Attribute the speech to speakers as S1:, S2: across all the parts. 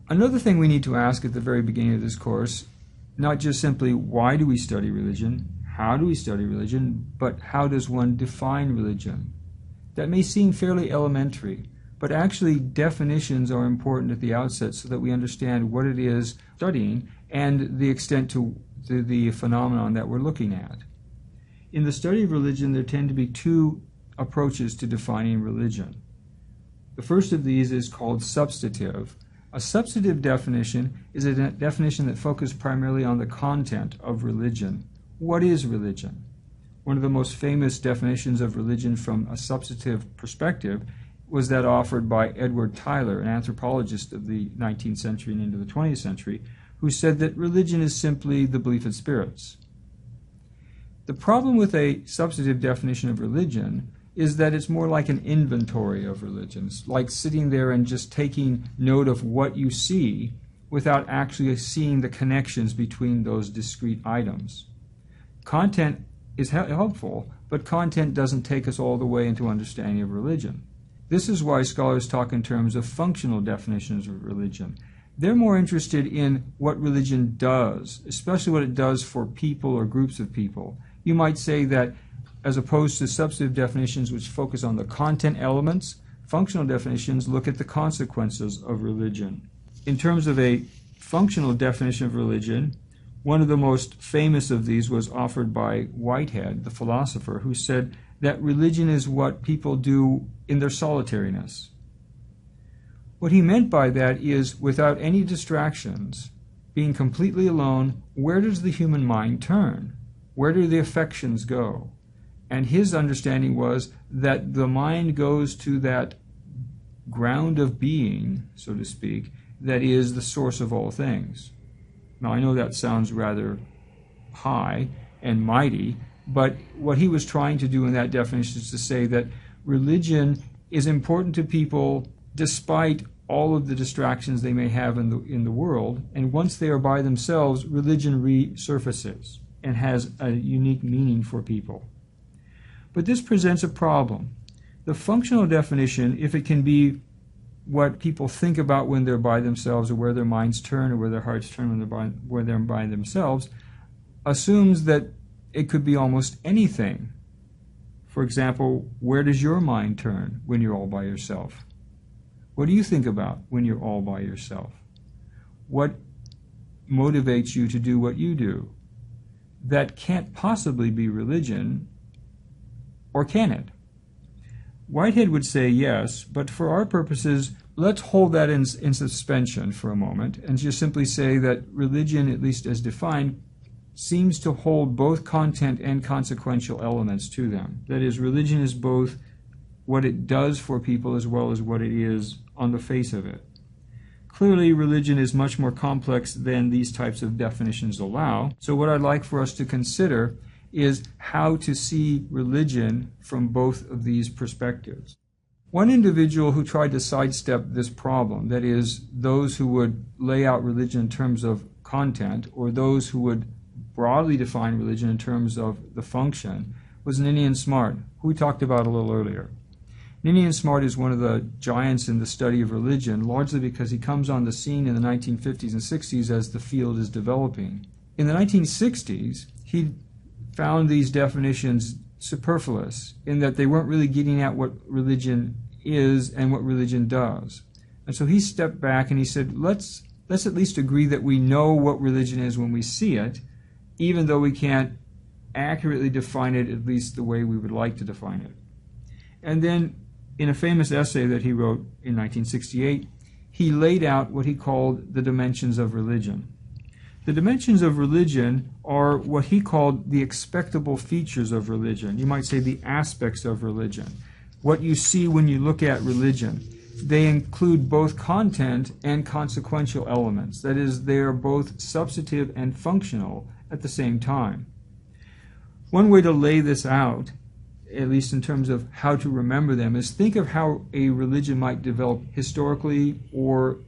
S1: Another thing we need to ask at the very beginning of this course, not just simply why do we study religion, how do we study religion, but how does one define religion? That may seem fairly elementary, but actually definitions are important at the outset so that we understand what it is studying and the extent to the phenomenon that we're looking at. In the study of religion, there tend to be two approaches to defining religion. The first of these is called substantive. A substantive definition is a definition that focuses primarily on the content of religion. What is religion? One of the most famous definitions of religion from a substantive perspective was that offered by Edward Tyler, an anthropologist of the 19th century and into the 20th century, who said that religion is simply the belief in spirits. The problem with a substantive definition of religion is that it's more like an inventory of religions, like sitting there and just taking note of what you see without actually seeing the connections between those discrete items. Content is helpful, but content doesn't take us all the way into understanding of religion. This is why scholars talk in terms of functional definitions of religion. They're more interested in what religion does, especially what it does for people or groups of people. You might say that as opposed to substantive definitions which focus on the content elements, functional definitions look at the consequences of religion. In terms of a functional definition of religion, one of the most famous of these was offered by Whitehead, the philosopher, who said that religion is what people do in their solitariness. What he meant by that is, without any distractions, being completely alone, where does the human mind turn? Where do the affections go? And his understanding was that the mind goes to that ground of being, so to speak, that is the source of all things. Now, I know that sounds rather high and mighty, but what he was trying to do in that definition is to say that religion is important to people despite all of the distractions they may have in the world, and once they are by themselves, religion resurfaces and has a unique meaning for people. But this presents a problem. The functional definition, if it can be what people think about when they're by themselves, or where their minds turn, or where their hearts turn when they're by themselves, assumes that it could be almost anything. For example, where does your mind turn when you're all by yourself? What do you think about when you're all by yourself? What motivates you to do what you do? That can't possibly be religion, or can it? Whitehead would say yes, but for our purposes, let's hold that in suspension for a moment and just simply say that religion, at least as defined, seems to hold both content and consequential elements to them. That is, religion is both what it does for people as well as what it is on the face of it. Clearly, religion is much more complex than these types of definitions allow. So what I'd like for us to consider is how to see religion from both of these perspectives. One individual who tried to sidestep this problem, that is, those who would lay out religion in terms of content, or those who would broadly define religion in terms of the function, was Ninian Smart, who we talked about a little earlier. Ninian Smart is one of the giants in the study of religion, largely because he comes on the scene in the 1950s and 60s as the field is developing. In the 1960s, he found these definitions superfluous in that they weren't really getting at what religion is and what religion does. And so he stepped back and he said, let's at least agree that we know what religion is when we see it, even though we can't accurately define it, at least the way we would like to define it. And then in a famous essay that he wrote in 1968, he laid out what he called the dimensions of religion. The dimensions of religion are what he called the expectable features of religion. You might say the aspects of religion. What you see when you look at religion. They include both content and consequential elements. That is, they are both substantive and functional at the same time. One way to lay this out, at least in terms of how to remember them, is think of how a religion might develop historically or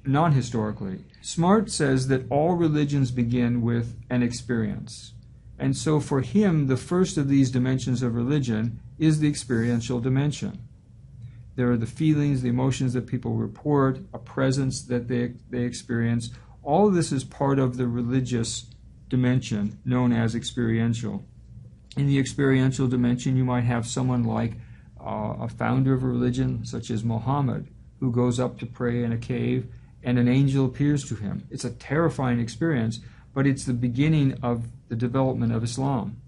S1: non-historically. Smart says that all religions begin with an experience. And so for him, the first of these dimensions of religion is the experiential dimension. There are the feelings, the emotions that people report, a presence that they experience. All of this is part of the religious dimension known as experiential. In the experiential dimension, you might have someone like a founder of a religion, such as Muhammad, who goes up to pray in a cave and an angel appears to him. It's a terrifying experience, but it's the beginning of the development of Islam.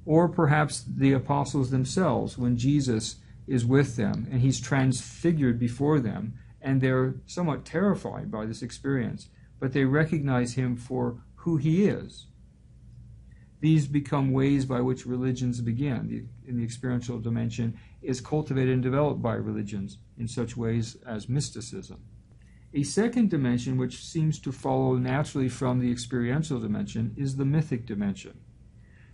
S1: Or perhaps the apostles themselves, when Jesus is with them and he's transfigured before them, and they're somewhat terrified by this experience, but they recognize him for who he is. These become ways by which religions begin. In the experiential dimension is cultivated and developed by religions in such ways as mysticism. A second dimension, which seems to follow naturally from the experiential dimension, is the mythic dimension.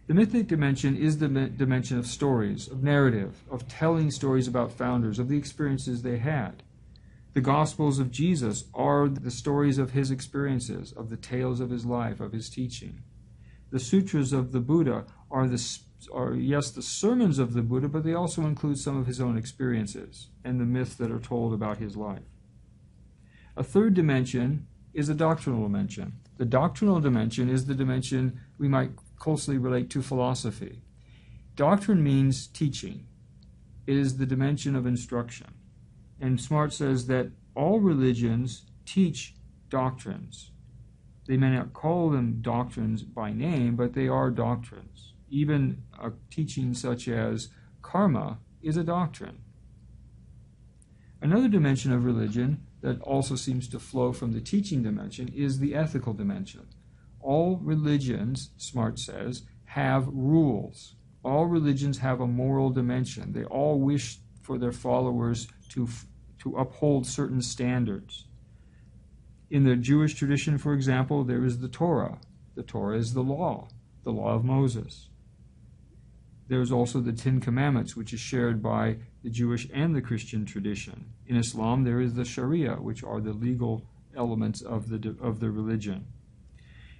S1: The mythic dimension is the dimension of stories, of narrative, of telling stories about founders, of the experiences they had. The Gospels of Jesus are the stories of his experiences, of the tales of his life, of his teaching. The sutras of the Buddha are the sermons of the Buddha, but they also include some of his own experiences and the myths that are told about his life. A third dimension is a doctrinal dimension. The doctrinal dimension is the dimension we might closely relate to philosophy. Doctrine means teaching. It is the dimension of instruction. And Smart says that all religions teach doctrines. They may not call them doctrines by name, but they are doctrines. Even a teaching such as karma is a doctrine. Another dimension of religion that also seems to flow from the teaching dimension is the ethical dimension. All religions, Smart says, have rules. All religions have a moral dimension. They all wish for their followers to uphold certain standards. In the Jewish tradition, for example, there is the Torah. The Torah is the law of Moses. There's also the Ten Commandments, which is shared by the Jewish and the Christian tradition. In Islam, there is the Sharia, which are the legal elements of the religion.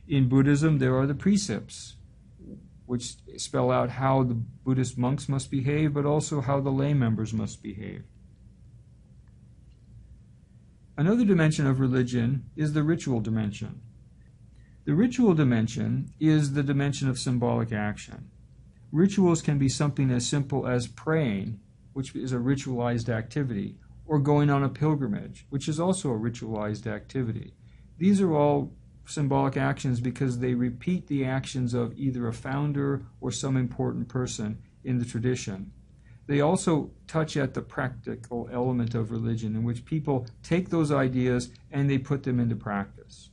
S1: In Buddhism, there are the precepts, which spell out how the Buddhist monks must behave, but also how the lay members must behave. Another dimension of religion is the ritual dimension. The ritual dimension is the dimension of symbolic action. Rituals can be something as simple as praying, which is a ritualized activity, or going on a pilgrimage, which is also a ritualized activity. These are all symbolic actions because they repeat the actions of either a founder or some important person in the tradition. They also touch at the practical element of religion, in which people take those ideas and they put them into practice.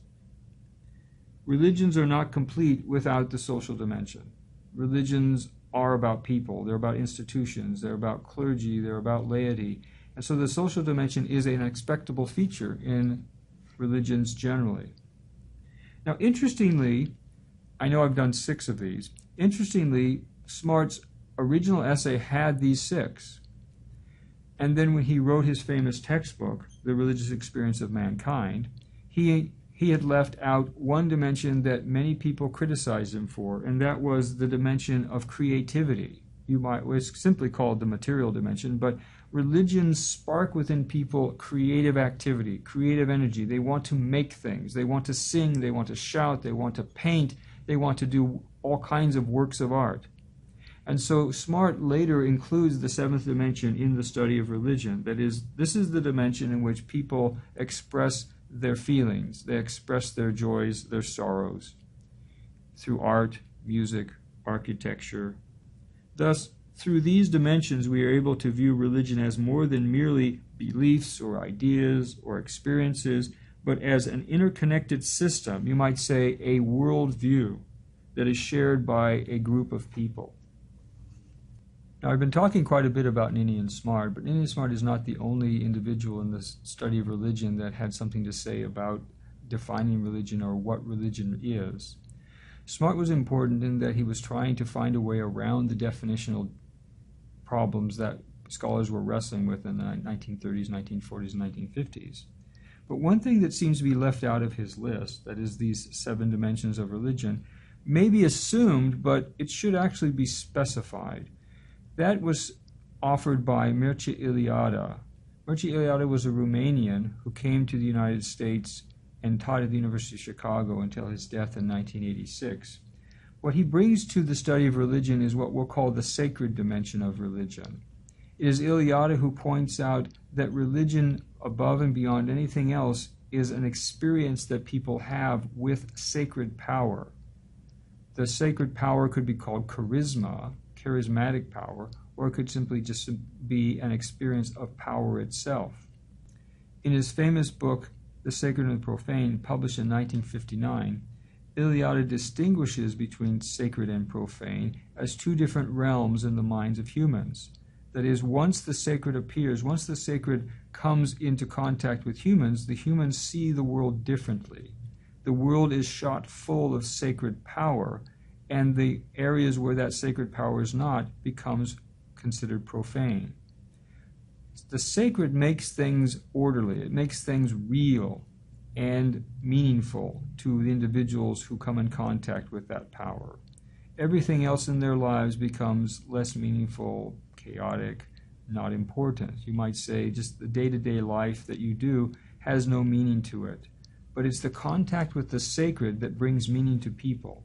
S1: Religions are not complete without the social dimension. Religions are about people, they're about institutions, they're about clergy, they're about laity. And so the social dimension is an expectable feature in religions generally. Now, interestingly, I know I've done 6 of these. Interestingly, Smart's original essay had these 6. And then when he wrote his famous textbook, The Religious Experience of Mankind, he had left out one dimension that many people criticized him for, and that was the dimension of creativity. It's simply called the material dimension, but religions spark within people creative activity, creative energy. They want to make things. They want to sing. They want to shout. They want to paint. They want to do all kinds of works of art. And so Smart later includes the 7th dimension in the study of religion. That is, this is the dimension in which people express their feelings. They express their joys, their sorrows, through art, music, architecture. Thus, through these dimensions, we are able to view religion as more than merely beliefs or ideas or experiences, but as an interconnected system, you might say a worldview that is shared by a group of people. Now, I've been talking quite a bit about Ninian Smart, but Ninian Smart is not the only individual in the study of religion that had something to say about defining religion or what religion is. Smart was important in that he was trying to find a way around the definitional problems that scholars were wrestling with in the 1930s, 1940s, and 1950s. But one thing that seems to be left out of his list, that is these 7 dimensions of religion, may be assumed, but it should actually be specified. That was offered by Mircea Eliade. Mircea Eliade was a Romanian who came to the United States and taught at the University of Chicago until his death in 1986. What he brings to the study of religion is what we'll call the sacred dimension of religion. It is Eliade who points out that religion, above and beyond anything else, is an experience that people have with sacred power. The sacred power could be called charisma, charismatic power, or it could simply just be an experience of power itself. In his famous book, The Sacred and the Profane, published in 1959, Eliade distinguishes between sacred and profane as two different realms in the minds of humans. That is, once the sacred appears, once the sacred comes into contact with humans, the humans see the world differently. The world is shot full of sacred power, and the areas where that sacred power is not becomes considered profane. The sacred makes things orderly. It makes things real and meaningful to the individuals who come in contact with that power. Everything else in their lives becomes less meaningful, chaotic, not important. You might say just the day-to-day life that you do has no meaning to it. But it's the contact with the sacred that brings meaning to people.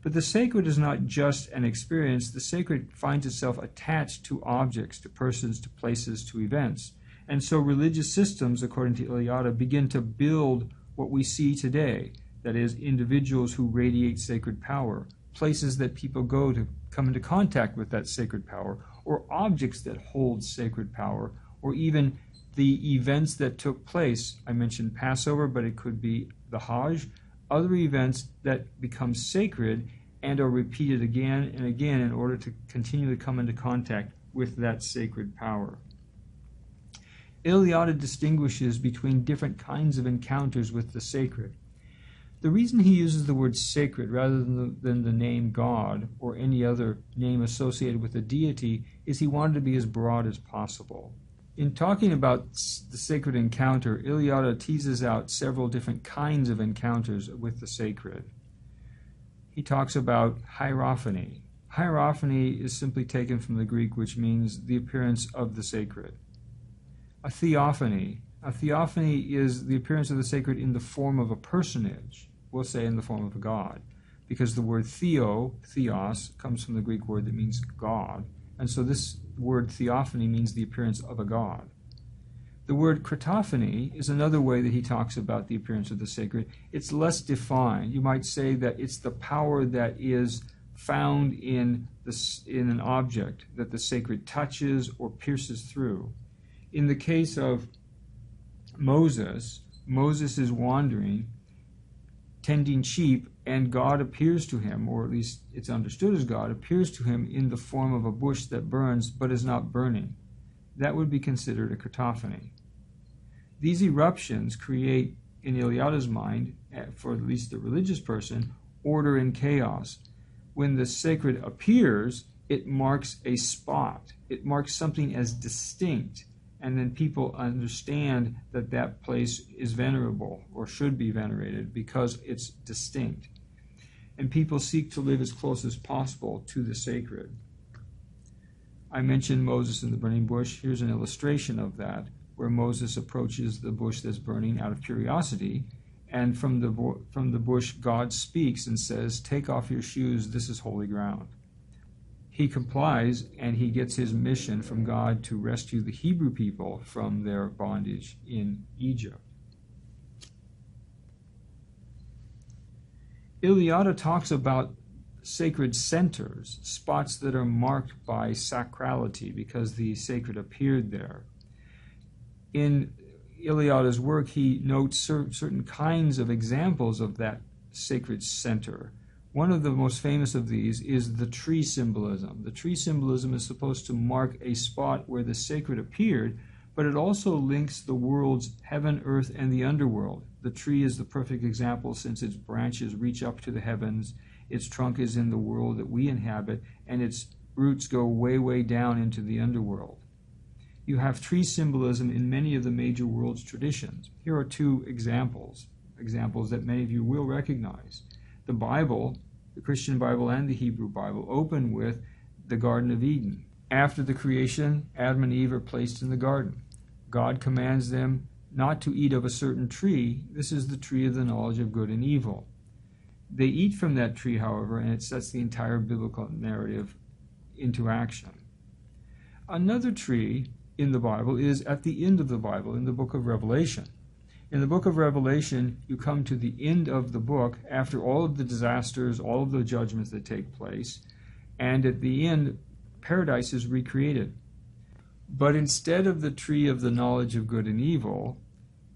S1: But the sacred is not just an experience. The sacred finds itself attached to objects, to persons, to places, to events. And so religious systems, according to Eliade, begin to build what we see today, that is, individuals who radiate sacred power, places that people go to come into contact with that sacred power, or objects that hold sacred power, or even the events that took place. I mentioned Passover, but it could be the Hajj, other events that become sacred and are repeated again and again in order to continually come into contact with that sacred power. Eliade distinguishes between different kinds of encounters with the sacred. The reason he uses the word sacred rather than the name God or any other name associated with a deity is he wanted to be as broad as possible. In talking about the sacred encounter, Eliade teases out several different kinds of encounters with the sacred. He talks about hierophany. Hierophany is simply taken from the Greek, which means the appearance of the sacred. A theophany. A theophany is the appearance of the sacred in the form of a personage, we'll say in the form of a god, because the word theos, comes from the Greek word that means God, and so this word theophany means the appearance of a god. The word Christophany is another way that he talks about the appearance of the sacred. It's less defined. You might say that it's the power that is found in an object that the sacred touches or pierces through. In the case of Moses is wandering, tending sheep, and God appears to him, or at least it's understood as God appears to him in the form of a bush that burns but is not burning. That would be considered a Christophany. These eruptions create, in Eliade's mind, for at least the religious person, order and chaos. When the sacred appears, it marks a spot. It marks something as distinct, and then people understand that that place is venerable or should be venerated because it's distinct. And people seek to live as close as possible to the sacred. I mentioned Moses in the burning bush. Here's an illustration of that, where Moses approaches the bush that's burning out of curiosity, and from the bush God speaks and says, "Take off your shoes, this is holy ground." He complies, and he gets his mission from God to rescue the Hebrew people from their bondage in Egypt. Eliade talks about sacred centers, spots that are marked by sacrality because the sacred appeared there. In Eliade's work, he notes certain kinds of examples of that sacred center. One of the most famous of these is the tree symbolism. The tree symbolism is supposed to mark a spot where the sacred appeared, but it also links the worlds heaven, earth, and the underworld. The tree is the perfect example since its branches reach up to the heavens, its trunk is in the world that we inhabit, and its roots go way, way down into the underworld. You have tree symbolism in many of the major world's traditions. Here are two examples that many of you will recognize. The Bible, the Christian Bible and the Hebrew Bible, open with the Garden of Eden. After the creation, Adam and Eve are placed in the garden. God commands them not to eat of a certain tree. This is the tree of the knowledge of good and evil. They eat from that tree, however, and it sets the entire biblical narrative into action. Another tree in the Bible is at the end of the Bible, in the book of Revelation. In the book of Revelation, you come to the end of the book after all of the disasters, all of the judgments that take place, and at the end, paradise is recreated. But instead of the tree of the knowledge of good and evil,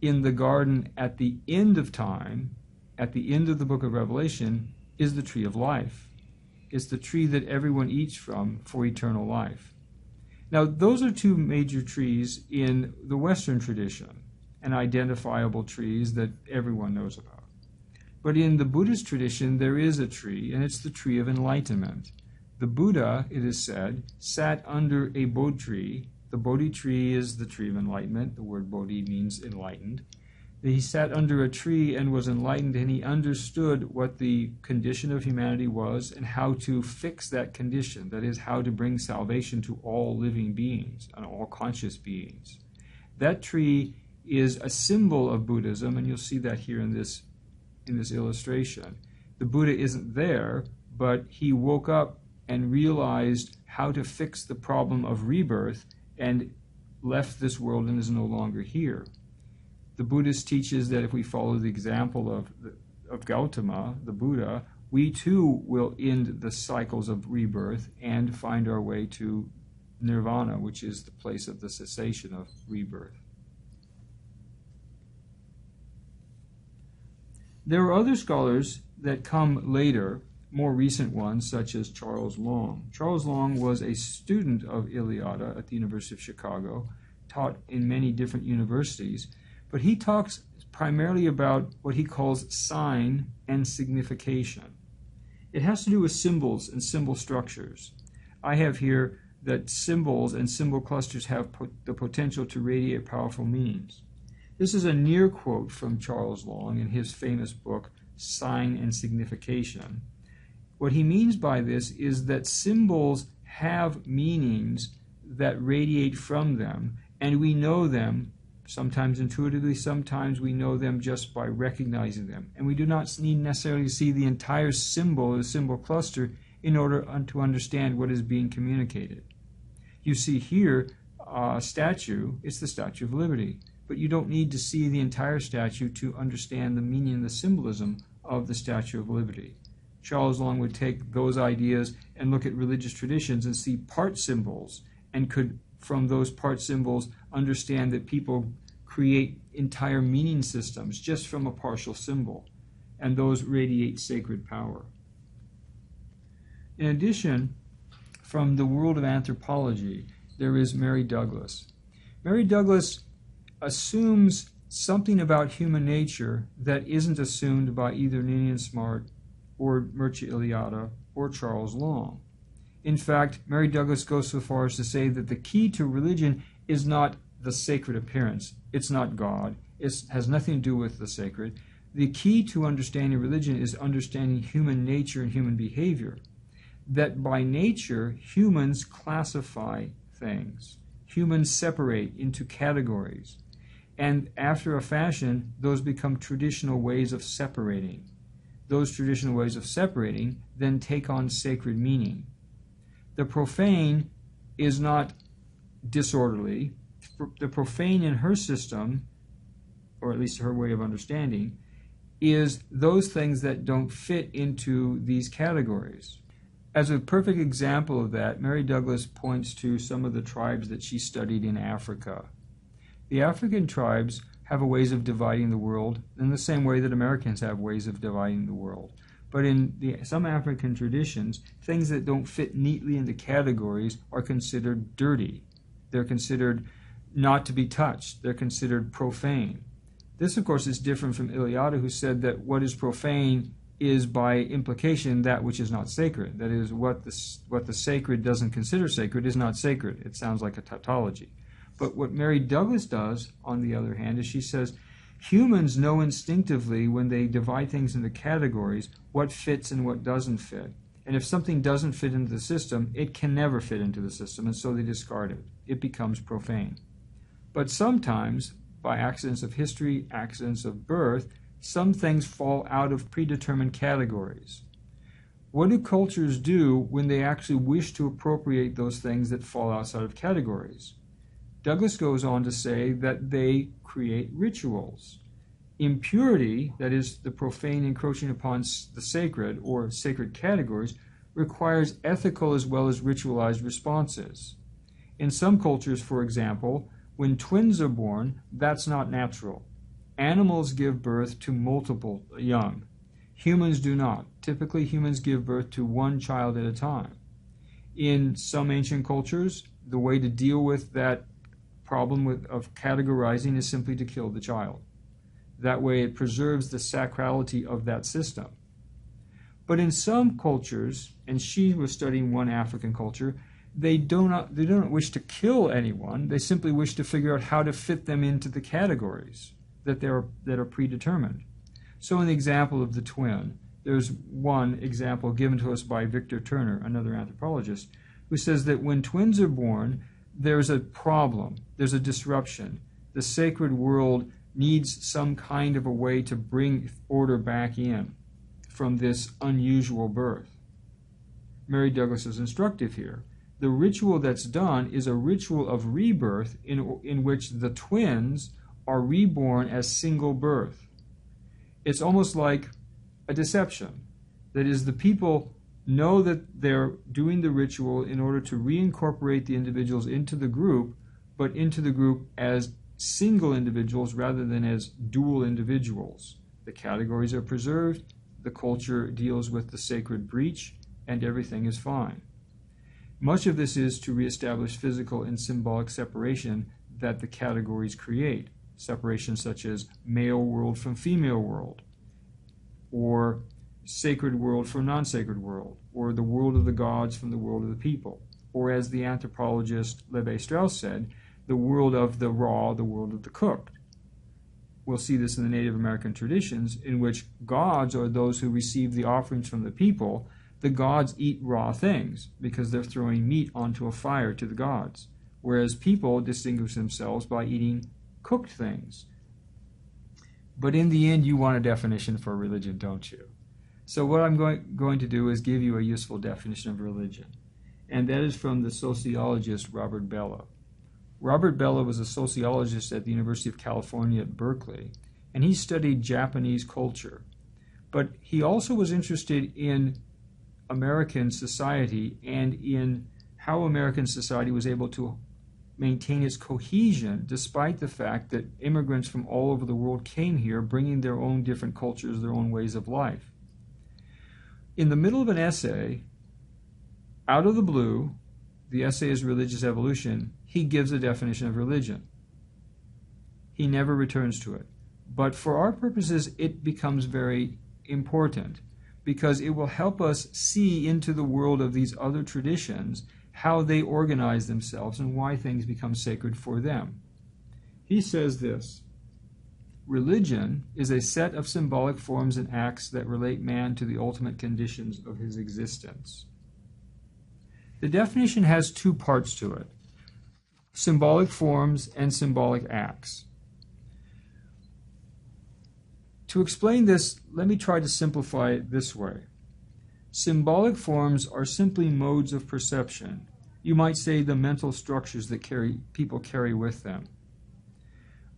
S1: in the garden at the end of time, at the end of the book of Revelation, is the tree of life. It's the tree that everyone eats from for eternal life. Now, those are two major trees in the Western tradition, and identifiable trees that everyone knows about. But in the Buddhist tradition, there is a tree, and it's the tree of enlightenment. The Buddha, it is said, sat under a Bodhi tree. The Bodhi tree is the tree of enlightenment. The word Bodhi means enlightened. He sat under a tree and was enlightened, and he understood what the condition of humanity was and how to fix that condition. That is, how to bring salvation to all living beings and all conscious beings. That tree is a symbol of Buddhism, and you'll see that here in this illustration. The Buddha isn't there, but he woke up and realized how to fix the problem of rebirth and left this world and is no longer here. The Buddhist teaches that if we follow the example of Gautama, the Buddha, we too will end the cycles of rebirth and find our way to nirvana, which is the place of the cessation of rebirth. There are other scholars that come later, more recent ones, such as Charles Long. Charles Long was a student of Eliade at the University of Chicago, taught in many different universities, but he talks primarily about what he calls sign and signification. It has to do with symbols and symbol structures. I have here that symbols and symbol clusters have the potential to radiate powerful meanings. This is a near quote from Charles Long in his famous book, Sign and Signification. What he means by this is that symbols have meanings that radiate from them, and we know them, sometimes intuitively, sometimes we know them just by recognizing them. And we do not need necessarily see the entire symbol, the symbol cluster, in order to understand what is being communicated. You see here a statue, it's the Statue of Liberty. But you don't need to see the entire statue to understand the meaning and the symbolism of the Statue of Liberty. Charles Long would take those ideas and look at religious traditions and see part symbols, and could, from those part symbols, understand that people create entire meaning systems just from a partial symbol, and those radiate sacred power. In addition, from the world of anthropology, there is Mary Douglas. Mary Douglas assumes something about human nature that isn't assumed by either Ninian Smart or Mircea Eliade or Charles Long. In fact, Mary Douglas goes so far as to say that the key to religion is not the sacred appearance. It's not God. It has nothing to do with the sacred. The key to understanding religion is understanding human nature and human behavior. That by nature, humans classify things. Humans separate into categories. And after a fashion, those become traditional ways of separating. Those traditional ways of separating then take on sacred meaning. The profane is not disorderly. The profane in her system, or at least her way of understanding, is those things that don't fit into these categories. As a perfect example of that, Mary Douglas points to some of the tribes that she studied in Africa. The African tribes have ways of dividing the world in the same way that Americans have ways of dividing the world. But in some African traditions, things that don't fit neatly into categories are considered dirty. They're considered not to be touched. They're considered profane. This, of course, is different from Eliade, who said that what is profane is by implication that which is not sacred. That is, what the sacred doesn't consider sacred is not sacred. It sounds like a tautology. But what Mary Douglas does, on the other hand, is she says humans know instinctively when they divide things into categories what fits and what doesn't fit. And if something doesn't fit into the system, it can never fit into the system, and so they discard it. It becomes profane. But sometimes, by accidents of history, accidents of birth, some things fall out of predetermined categories. What do cultures do when they actually wish to appropriate those things that fall outside of categories? Douglas goes on to say that they create rituals. Impurity, that is, the profane encroaching upon the sacred or sacred categories, requires ethical as well as ritualized responses. In some cultures, for example, when twins are born, that's not natural. Animals give birth to multiple young. Humans do not. Typically, humans give birth to one child at a time. In some ancient cultures, the way to deal with that problem of categorizing is simply to kill the child. That way it preserves the sacrality of that system. But in some cultures, and she was studying one African culture, they don't wish to kill anyone. They simply wish to figure out how to fit them into the categories that are predetermined. So in the example of the twin, there's one example given to us by Victor Turner, another anthropologist, who says that when twins are born, there's a problem, there's a disruption. The sacred world needs some kind of a way to bring order back in from this unusual birth. Mary Douglas is instructive here. The ritual that's done is a ritual of rebirth in which the twins are reborn as single birth. It's almost like a deception. That is, the people know that they're doing the ritual in order to reincorporate the individuals into the group, but into the group as single individuals rather than as dual individuals. The categories are preserved, the culture deals with the sacred breach, and everything is fine. Much of this is to reestablish physical and symbolic separation that the categories create. Separation such as male world from female world, or sacred world from non-sacred world, or the world of the gods from the world of the people, or as the anthropologist Levi-Strauss said, the world of the raw, the world of the cooked. We'll see this in the Native American traditions, in which gods are those who receive the offerings from the people. The gods eat raw things because they're throwing meat onto a fire to the gods, whereas people distinguish themselves by eating cooked things. But in the end, you want a definition for religion, don't you? So what I'm going to do is give you a useful definition of religion, and that is from the sociologist Robert Bellow. Robert Bellow was a sociologist at the University of California at Berkeley, and he studied Japanese culture. But he also was interested in American society and in how American society was able to maintain its cohesion despite the fact that immigrants from all over the world came here bringing their own different cultures, their own ways of life. In the middle of an essay, out of the blue, the essay is Religious Evolution, he gives a definition of religion. He never returns to it. But for our purposes, it becomes very important because it will help us see into the world of these other traditions how they organize themselves and why things become sacred for them. He says this: religion is a set of symbolic forms and acts that relate man to the ultimate conditions of his existence. The definition has two parts to it: symbolic forms and symbolic acts. To explain this, let me try to simplify it this way. Symbolic forms are simply modes of perception. You might say the mental structures that people carry with them.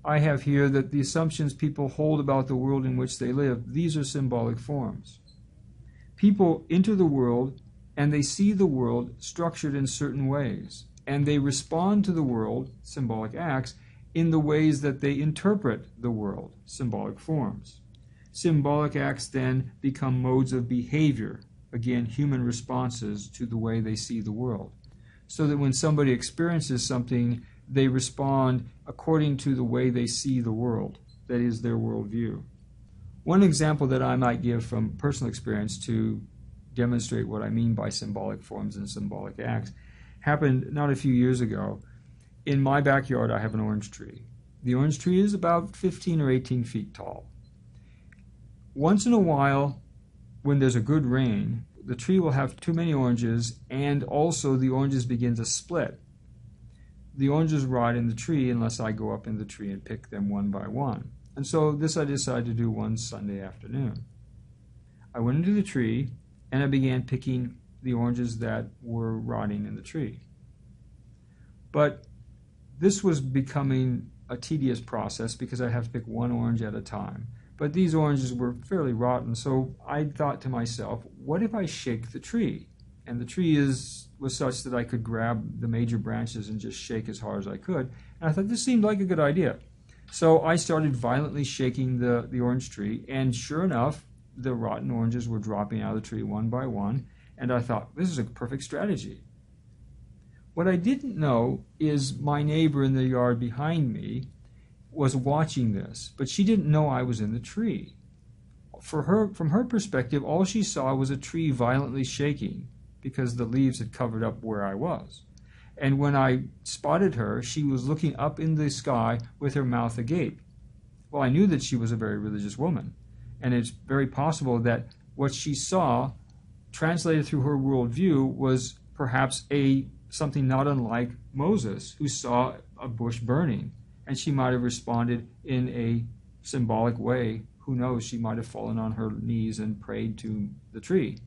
S1: I have here that the assumptions people hold about the world in which they live, these are symbolic forms. People enter the world and they see the world structured in certain ways, and they respond to the world, symbolic acts, in the ways that they interpret the world, symbolic forms. Symbolic acts then become modes of behavior, again, human responses to the way they see the world. So that when somebody experiences something, they respond according to the way they see the world, that is, their worldview. One example that I might give from personal experience to demonstrate what I mean by symbolic forms and symbolic acts happened not a few years ago. In my backyard, I have an orange tree. The orange tree is about 15 or 18 feet tall. Once in a while, when there's a good rain, the tree will have too many oranges, and also the oranges begin to split. The oranges rot in the tree unless I go up in the tree and pick them one by one. And so this I decided to do one Sunday afternoon. I went into the tree and I began picking the oranges that were rotting in the tree. But this was becoming a tedious process because I have to pick one orange at a time. But these oranges were fairly rotten, so I thought to myself, what if I shake the tree? And the tree was such that I could grab the major branches and just shake as hard as I could. And I thought this seemed like a good idea. So I started violently shaking the orange tree, and sure enough, the rotten oranges were dropping out of the tree one by one, and I thought, this is a perfect strategy. What I didn't know is my neighbor in the yard behind me was watching this, but she didn't know I was in the tree. From her perspective, all she saw was a tree violently shaking because the leaves had covered up where I was. And when I spotted her, she was looking up in the sky with her mouth agape. Well, I knew that she was a very religious woman, and it's very possible that what she saw, translated through her worldview, was perhaps something not unlike Moses, who saw a bush burning, and she might have responded in a symbolic way. Who knows, she might have fallen on her knees and prayed to the tree.